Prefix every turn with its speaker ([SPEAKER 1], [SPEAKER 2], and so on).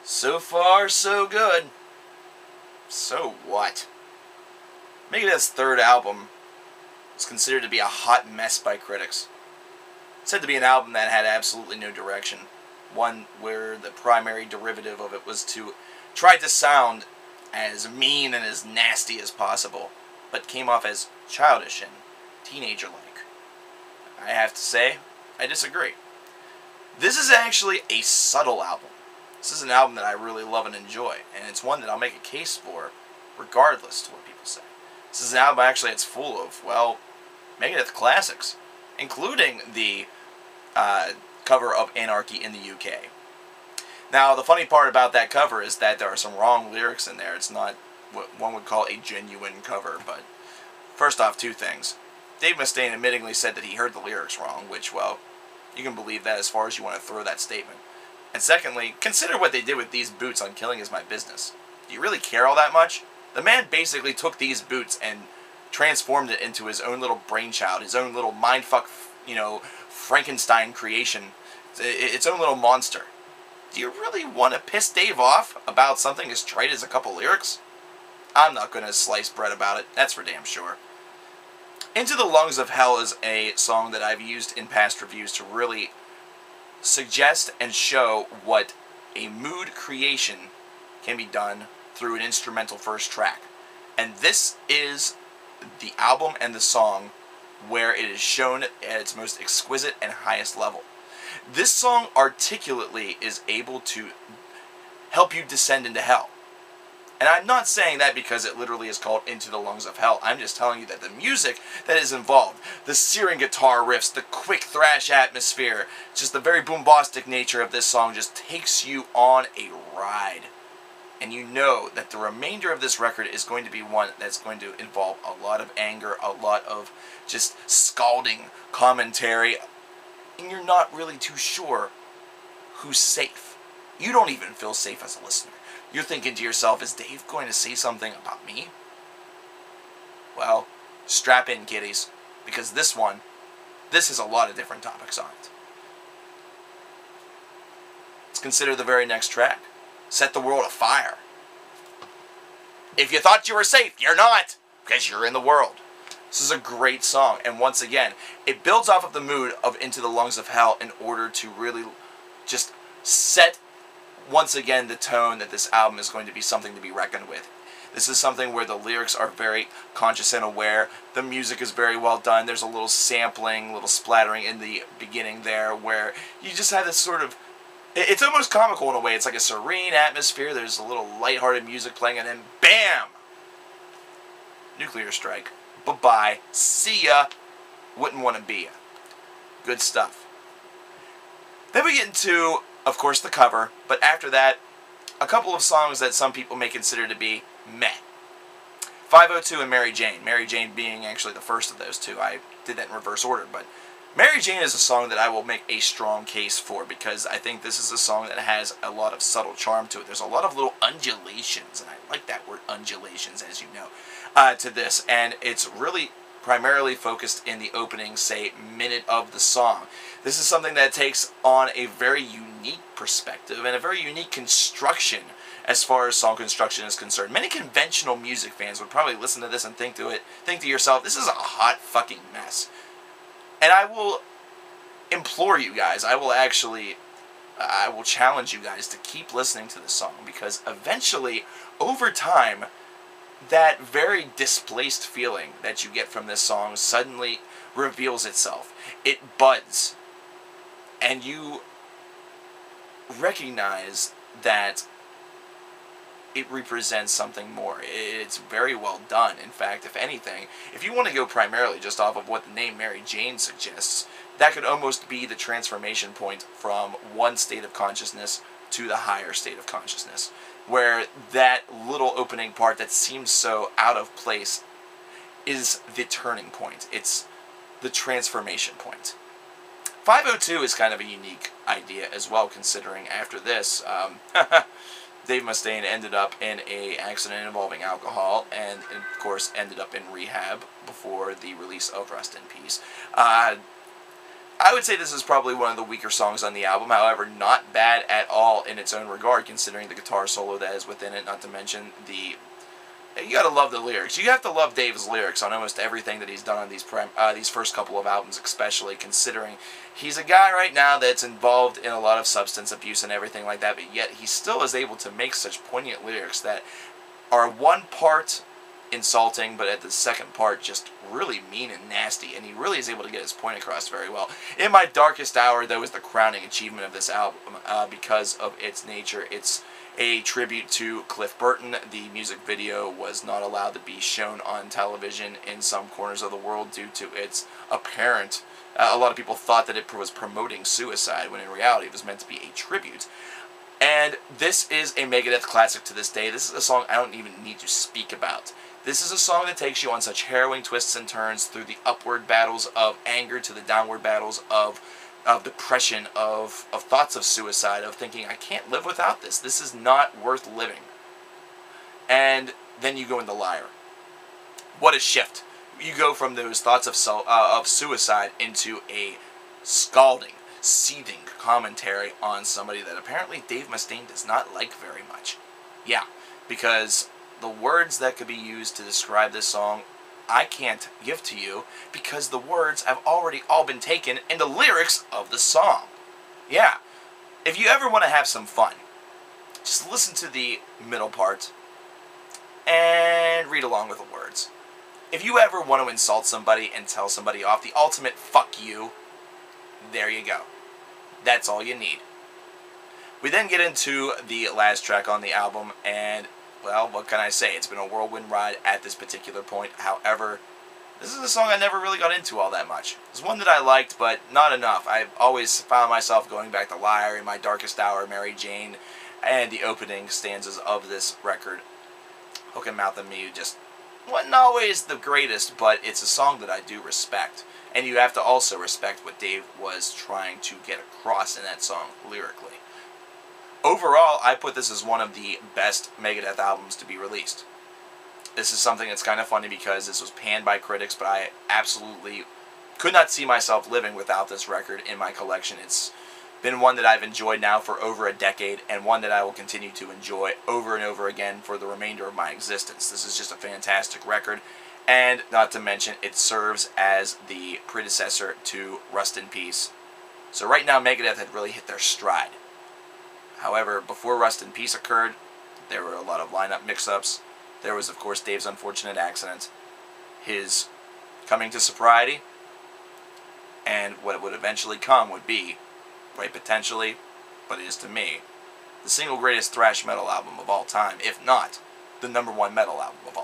[SPEAKER 1] So far, so good. So what? Megadeth's third album was considered to be a hot mess by critics. It's said to be an album that had absolutely no direction. One where the primary derivative of it was to try to sound as mean and as nasty as possible, but came off as childish and teenager-like. I have to say, I disagree. This is actually a subtle album. This is an album that I really love and enjoy, and it's one that I'll make a case for, regardless to what people say. This is an album actually that's full of, well, Megadeth classics, including the cover of Anarchy in the UK. Now, the funny part about that cover is that there are some wrong lyrics in there. It's not what one would call a genuine cover, but first off, two things. Dave Mustaine admittingly said that he heard the lyrics wrong, which, well, you can believe that as far as you want to throw that statement. And secondly, consider what they did with these boots on Killing Is My Business. Do you really care all that much? The man basically took these boots and transformed it into his own little brainchild, his own little mindfuck, Frankenstein creation, its own little monster. Do you really want to piss Dave off about something as trite as a couple lyrics? I'm not going to slice bread about it, that's for damn sure. Into the Lungs of Hell is a song that I've used in past reviews to really suggest and show what a mood creation can be done through an instrumental first track. And this is the album and the song where it is shown at its most exquisite and highest level. This song articulately is able to help you descend into hell. And I'm not saying that because it literally is called Into the Lungs of Hell. I'm just telling you that the music that is involved, the searing guitar riffs, the quick thrash atmosphere, just the very bombastic nature of this song just takes you on a ride. And you know that the remainder of this record is going to be one that's going to involve a lot of anger, a lot of just scalding commentary, and you're not really too sure who's safe. You don't even feel safe as a listener. You're thinking to yourself, is Dave going to say something about me? Well, strap in, kiddies, because this has a lot of different topics on it. Let's consider the very next track, Set the World Afire. If you thought you were safe, you're not, because you're in the world. This is a great song, and once again, it builds off of the mood of Into the Lungs of Hell in order to really just set, once again, the tone that this album is going to be something to be reckoned with. This is something where the lyrics are very conscious and aware. The music is very well done. There's a little sampling, little splattering in the beginning there where you just have this sort of... It's almost comical in a way. It's like a serene atmosphere. There's a little lighthearted music playing, and then BAM! Nuclear strike. Bye-bye. See ya. Wouldn't want to be ya. Good stuff. Then we get into, of course, the cover, but after that, a couple of songs that some people may consider to be meh. 502 and Mary Jane. Mary Jane being actually the first of those two. I did that in reverse order, but Mary Jane is a song that I will make a strong case for because I think this is a song that has a lot of subtle charm to it. There's a lot of little undulations, and I like that word undulations, as you know, to this, and it's really primarily focused in the opening, say, minute of the song. This is something that takes on a very unique perspective and a very unique construction as far as song construction is concerned. Many conventional music fans would probably listen to this and think to yourself, this is a hot fucking mess. And I will implore you guys, I will challenge you guys to keep listening to this song because eventually, over time, that very displaced feeling that you get from this song suddenly reveals itself. It buds. And you recognize that it represents something more. It's very well done. In fact, if anything, if you want to go primarily just off of what the name Mary Jane suggests, that could almost be the transformation point from one state of consciousness to the higher state of consciousness, where that little opening part that seems so out of place is the turning point. It's the transformation point. 502 is kind of a unique idea as well, considering after this, Dave Mustaine ended up in an accident involving alcohol and, of course, ended up in rehab before the release of Rest in Peace. I would say this is probably one of the weaker songs on the album, however, not bad at all in its own regard, considering the guitar solo that is within it, not to mention the... You gotta love the lyrics. You have to love Dave's lyrics on almost everything that he's done on these first couple of albums, especially considering he's a guy right now that's involved in a lot of substance abuse and everything like that, but yet he still is able to make such poignant lyrics that are one part insulting, but at the second part just really mean and nasty, and he really is able to get his point across very well. In My Darkest Hour, though, is the crowning achievement of this album because of its nature. It's a tribute to Cliff Burton. The music video was not allowed to be shown on television in some corners of the world due to its apparent... a lot of people thought that it was promoting suicide, when in reality it was meant to be a tribute. And this is a Megadeth classic to this day. This is a song I don't even need to speak about. This is a song that takes you on such harrowing twists and turns through the upward battles of anger to the downward battles of depression, of thoughts of suicide, of thinking, I can't live without this. This is not worth living. And then you go into Liar. What a shift. You go from those thoughts of suicide into a scalding, seething commentary on somebody that apparently Dave Mustaine does not like very much. Yeah, because the words that could be used to describe this song, I can't give to you because the words have already all been taken in the lyrics of the song. Yeah, if you ever want to have some fun, just listen to the middle part and read along with the words. If you ever want to insult somebody and tell somebody off, the ultimate fuck you, there you go. That's all you need. We then get into the last track on the album, and, well, what can I say? It's been a whirlwind ride at this particular point. However, this is a song I never really got into all that much. It's one that I liked, but not enough. I've always found myself going back to Liar, In My Darkest Hour, Mary Jane, and the opening stanzas of this record. Hook and Mouth and Me just wasn't always the greatest, but it's a song that I do respect. And you have to also respect what Dave was trying to get across in that song lyrically. Overall, I put this as one of the best Megadeth albums to be released. This is something that's kind of funny because this was panned by critics, but I absolutely could not see myself living without this record in my collection. It's been one that I've enjoyed now for over a decade, and one that I will continue to enjoy over and over again for the remainder of my existence. This is just a fantastic record, and not to mention, it serves as the predecessor to Rust in Peace. So right now, Megadeth had really hit their stride. However, before Rust in Peace occurred, there were a lot of lineup mix-ups. There was, of course, Dave's unfortunate accident, his coming to sobriety, and what would eventually come would be, quite potentially, but it is to me, the single greatest thrash metal album of all time, if not the #1 metal album of all time.